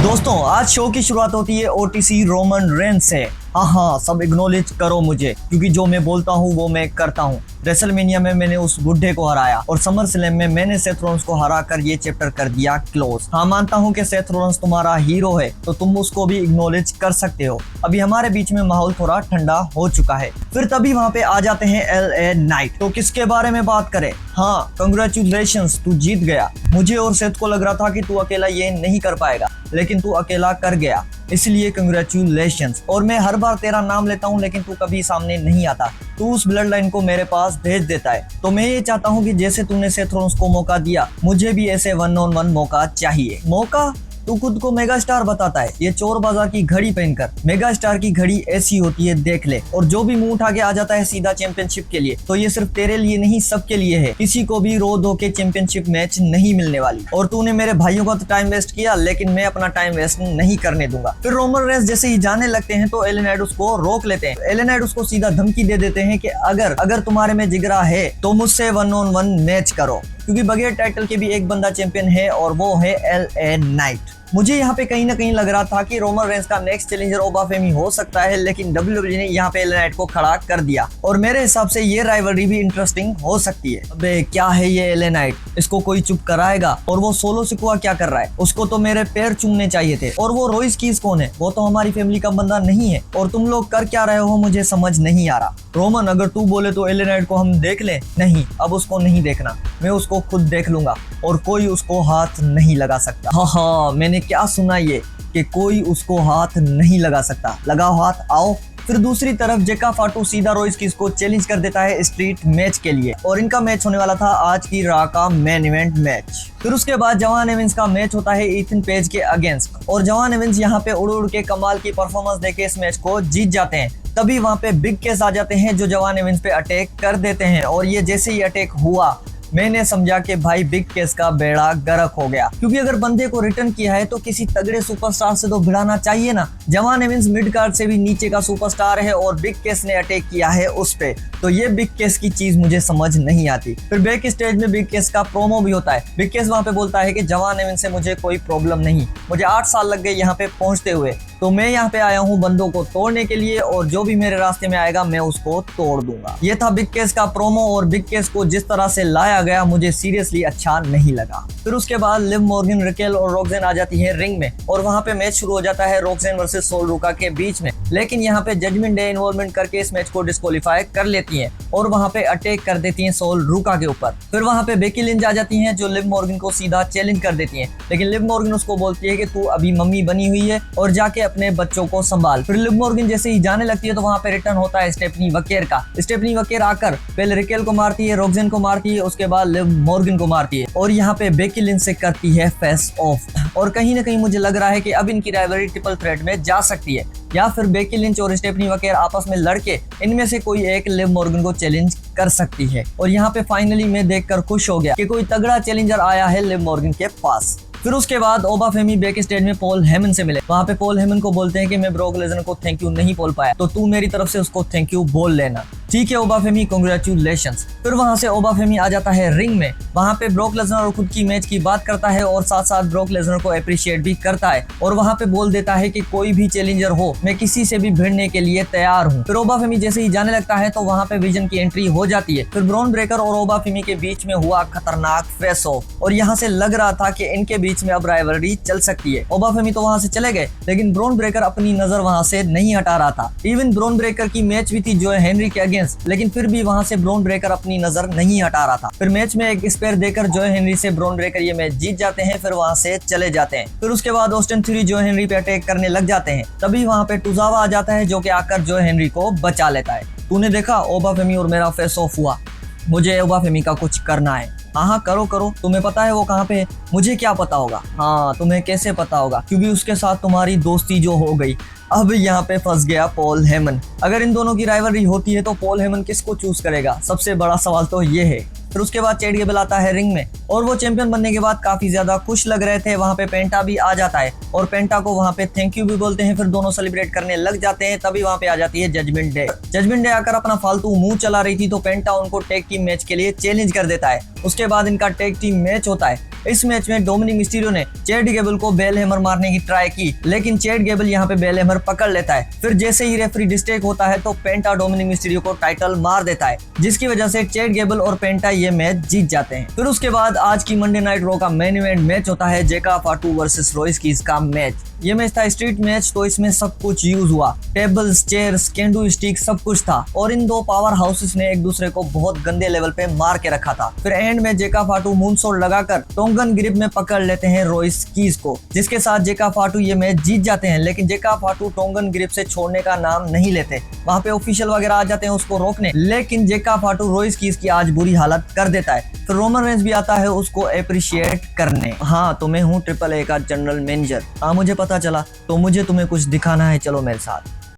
दोस्तों आज शो की शुरुआत होती है ओटीसी रोमन रेंस से। हाँ, सब इग्नोलेज करो मुझे, क्योंकि जो मैं बोलता हूँ वो मैं करता हूँ। रेसलमेनिया में मैंने उस बुढ़े को हराया और समर स्लैम में मैंने सेथ रॉलिंस को हरा कर ये चैप्टर कर दिया क्लोज। हाँ, मानता हूँ कि सेथ रॉलिंस तुम्हारा हीरो है, तो तुम उसको भी इग्नोलेज कर सकते हो। अभी हमारे बीच में माहौल थोड़ा ठंडा हो चुका है। फिर तभी वहाँ पे आ जाते हैं LA नाइट। तो किसके बारे में बात करें? हाँ, कंग्रेचुलेशंस, तू जीत गया। मुझे और सेथ को लग रहा था कि तू अकेला ये नहीं कर पाएगा, लेकिन तू अकेला कर गया, इसलिए कंग्रेचुलेशंस। और मैं हर बार तेरा नाम लेता हूँ, लेकिन तू कभी सामने नहीं आता। तू उस ब्लड लाइन को मेरे पास भेज देता है। तो मैं ये चाहता हूँ कि जैसे तूने सेथ रॉलिंस को मौका दिया, मुझे भी ऐसे 1-on-1 मौका चाहिए। मौका? तू खुद को मेगा स्टार बताता है, ये चोर बाजार की घड़ी पहनकर। मेगा स्टार की घड़ी ऐसी होती है, देख ले। और जो भी मुंह उठा के आ जाता है सीधा चैंपियनशिप के लिए, तो ये सिर्फ तेरे लिए नहीं, सबके लिए है। किसी को भी रो धो के चैंपियनशिप मैच नहीं मिलने वाली। और तूने मेरे भाइयों का तो टाइम वेस्ट किया, लेकिन मैं अपना टाइम वेस्ट नहीं करने दूंगा। फिर रोमन रेंस जैसे ही जाने लगते हैं तो एले नाइट उसको रोक लेते हैं। एले नाइट उसको सीधा धमकी दे देते हैं कि अगर तुम्हारे में जिगरा है तो मुझसे 1-on-1 मैच करो, क्योंकि बगैर टाइटल के भी एक बंदा चैंपियन है और वो है LA नाइट। मुझे यहाँ पे कहीं ना कहीं लग रहा था कि रोमन रेंस का नेक्स्ट चैलेंजर ओबा फेमी हो सकता है, लेकिन WWE ने यहाँ पे एले नाइट को खड़ा कर दिया। और मेरे हिसाब से ये राइवलरी भी इंटरेस्टिंग हो सकती है। अबे क्या है ये एले नाइट, इसको कोई चुप कराएगा? और वो सोलो सिकुआ क्या कर रहा है? उसको तो मेरे पैर चूमने चाहिए थे। और वो रोइस कीज कौन है? वो तो हमारी फैमिली का बंदा नहीं है। और तुम लोग कर क्या रहे हो, मुझे समझ नहीं आ रहा। रोमन, अगर तू बोले तो एले नाइट को हम देख ले। नहीं, अब उसको नहीं देखना, मैं उसको खुद देख लूंगा और कोई उसको हाथ नहीं लगा सकता। हाँ, मैंने क्या सुना ये कि कोई उसको हाथ नहीं लगा सकता। लगाओ हाथ, आओ। फिर दूसरी तरफ जेका फाटू सीधा रोइस कीज को चैलेंज कर देता है स्ट्रीट मैच के लिए, और इनका मैच होने वाला था आज की रा का मेन इवेंट मैच। फिर उसके बाद जवान एविंस का मैच होता है इथन पेज के अगेंस्ट, और जवान एविंस यहाँ पे उड़ उड़ के कमाल की परफॉर्मेंस देके इस मैच को जीत जाते हैं। तभी वहाँ पे बिग केस आ जाते हैं जो जवान एविंस पे अटैक कर देते हैं। और ये जैसे ही अटैक हुआ, मैंने समझा कि भाई बिग केस का बेड़ा गर्क हो गया, क्योंकि अगर बंदे को रिटर्न किया है तो किसी तगड़े सुपरस्टार से तो भिड़ाना चाहिए ना। जवान एविंस मिड कार्ड से भी नीचे का सुपरस्टार है और बिग केस ने अटैक किया है उस पे, तो ये बिग केस की चीज मुझे समझ नहीं आती। फिर बैक स्टेज में बिग केस का प्रोमो भी होता है। बिग केस वहाँ पे बोलता है कि जवान एविंस से मुझे कोई प्रॉब्लम नहीं, मुझे 8 साल लग गए यहाँ पे पहुंचते हुए, तो मैं यहाँ पे आया हूँ बंदों को तोड़ने के लिए, और जो भी मेरे रास्ते में आएगा मैं उसको तोड़ दूंगा। ये था बिग केस का प्रोमो, और बिग केस को जिस तरह से लाया गया मुझे सीरियसली अच्छा नहीं लगा। फिर उसके बाद लिव मॉर्गन, रेकेल और रॉक्सेन आ जाती है रिंग में, और वहाँ पे मैच शुरू हो जाता है रॉक्सेन वर्सेस सोल रूका के बीच में। लेकिन यहाँ पे जजमेंट डे इन्वॉल्वमेंट करके इस मैच को डिस्क्वालीफाई कर लेती हैं और वहाँ पे अटैक कर देती हैं सोल रूका के ऊपर। फिर वहाँ पे बेकी लिंच आ जाती हैं जो लिव मॉर्गन को सीधा चैलेंज कर देती हैं, लेकिन लिव मॉर्गन उसको बोलती है कि तू अभी मम्मी बनी हुई है और जाके अपने बच्चों को संभाल। फिर लिव मॉर्गन जैसे ही जाने लगती है तो वहाँ पे रिटर्न होता है स्टेफनी वकेर का। स्टेफनी वकेर आकर पहले रेकेल को मारती है, रॉक्सेन को मारती है, उसके बाद लिव मॉर्गन को मारती है, और यहाँ पे बेकी लिंच से करती है फेस ऑफ। और कहीं ना कहीं मुझे लग रहा है कि अब इनकी राइवलरी ट्रिपल थ्रेट में जा सकती है, या फिर बेकी लिंच और स्टेफनी वकेर आपस में लड़के इनमें से कोई एक लिव मॉर्गन को चैलेंज कर सकती है। और यहाँ पे फाइनली मैं देखकर खुश हो गया कि कोई तगड़ा चैलेंजर आया है लिव मॉर्गन के पास। फिर उसके बाद ओबा फेमी बैक स्टेज में पॉल हेमन से मिले। वहाँ पे पॉल हेमन को बोलते हैं कि मैं ब्रॉक लेसनर को थैंक यू नहीं बोल पाया, तो तू मेरी तरफ से उसको थैंक यू बोल लेना। ठीक है ओबा फेमी, कांग्रेचुलेशंस। फिर वहाँ से ओबा फेमी आ जाता है रिंग में। वहाँ पे ब्रॉक लेसनर और खुद की मैच की बात करता है, और साथ साथ ब्रॉक लेसनर को अप्रिशिएट भी करता है, और वहाँ पे बोल देता है कि कोई भी चैलेंजर हो, मैं किसी से भी भिड़ने के लिए तैयार हूँ। फिर ओबा फेमी जैसे ही जाने लगता है तो वहाँ पे विजन की एंट्री हो जाती है। फिर ब्रॉन ब्रेकर और ओबा फेमी के बीच में हुआ खतरनाक फेस ऑफ, और यहाँ से लग रहा था कि इनके बीच में अब राइवलरी चल सकती है। ओबा फेमी तो वहाँ से चले गए, लेकिन ब्रॉन ब्रेकर अपनी नजर वहाँ से नहीं हटा रहा था। इवन ब्रॉन ब्रेकर की मैच भी थी जो हेनरी के अगेंस्ट, लेकिन फिर भी वहाँ से ब्रॉन ब्रेकर अपनी नजर नहीं हटा रहा था। फिर मैच में एक स्पेयर देकर जो हेनरी से ब्रॉन ब्रेकर ये मैच जीत जाते हैं, फिर वहाँ से चले जाते हैं। फिर उसके बाद ऑस्टिन थ्योरी जो हेनरी पे अटैक करने लग जाते हैं। तभी वहाँ पे टुजावा आ जाता है जो कि आकर जो हेनरी को बचा लेता है। तूने देखा ओबा फेमी और मेरा फेस ऑफ हुआ, मुझे ओबा फेमी का कुछ करना है। हाँ, करो करो, तुम्हें पता है वो कहाँ पे है? मुझे क्या पता होगा? हाँ, तुम्हें कैसे पता होगा? क्योंकि उसके साथ तुम्हारी दोस्ती जो हो गई। अब यहाँ पे फंस गया पॉल हेमन। अगर इन दोनों की राइवलरी होती है तो पॉल हेमन किसको चूज करेगा? सबसे बड़ा सवाल तो ये है। फिर उसके बाद चैट गेबल आता है रिंग में, और वो चैंपियन बनने के बाद काफी ज्यादा खुश लग रहे थे। वहाँ पे पेंटा भी आ जाता है, और पेंटा को वहाँ पे थैंक यू भी बोलते हैं। फिर दोनों सेलिब्रेट करने लग जाते हैं। तभी वहाँ पे आ जाती है जजमेंट डे। जजमेंट डे आकर अपना फालतू मुंह चला रही थी, तो पेंटा उनको टैग टीम मैच के लिए चैलेंज कर देता है। उसके बाद इनका टैग टीम मैच होता है। इस मैच में डोमिनिक मिस्टीरियो ने चैट गेबल को बेल हैमर मारने की ट्राई की, लेकिन चैट गेबल यहाँ पे बेल हैमर पकड़ लेता है। फिर जैसे ही रेफरी डिस्ट्रैक्ट होता है तो पेंटा डोमिनिक मिस्टीरियो को टाइटल मार देता है, जिसकी वजह से चैट गेबल और पेंटा ये मैच जीत जाते हैं। फिर उसके बाद आज की मंडे नाइट रॉ का मेन इवेंट मैच होता है जेका फाटू वर्सेस रॉयस कीज का मैच। ये मैच था स्ट्रीट मैच, तो इसमें सब कुछ यूज हुआ, टेबल्स, चेयर्स, कैंडू स्टिक सब कुछ था और इन दो पावर हाउसेस ने एक दूसरे को बहुत गंदे लेवल पे मार के रखा था। फिर एंड में जेका फाटू मूनसॉल्ट लगाकर टोंगन ग्रिप में पकड़ लेते हैं रॉयस कीज को, जिसके साथ जेका फाटू ये मैच जीत जाते हैं। लेकिन जेका फाटू टोंगन ग्रिप से छोड़ने का नाम नहीं लेते, वहां पे ऑफिशियल वगैरह आ जाते हैं उसको रोकने, लेकिन जेका फाटू रॉयस कीज की आज बुरी हालत कर देता है। फिर रोमन रेंस भी आता है उसको अप्रिशिएट करने। हाँ, तो मैं हूँ ट्रिपल ए का जनरल मैनेजर। हाँ, मुझे पता चला, तो मुझे तुम्हें कुछ दिखाना है, चलो मेरे साथ।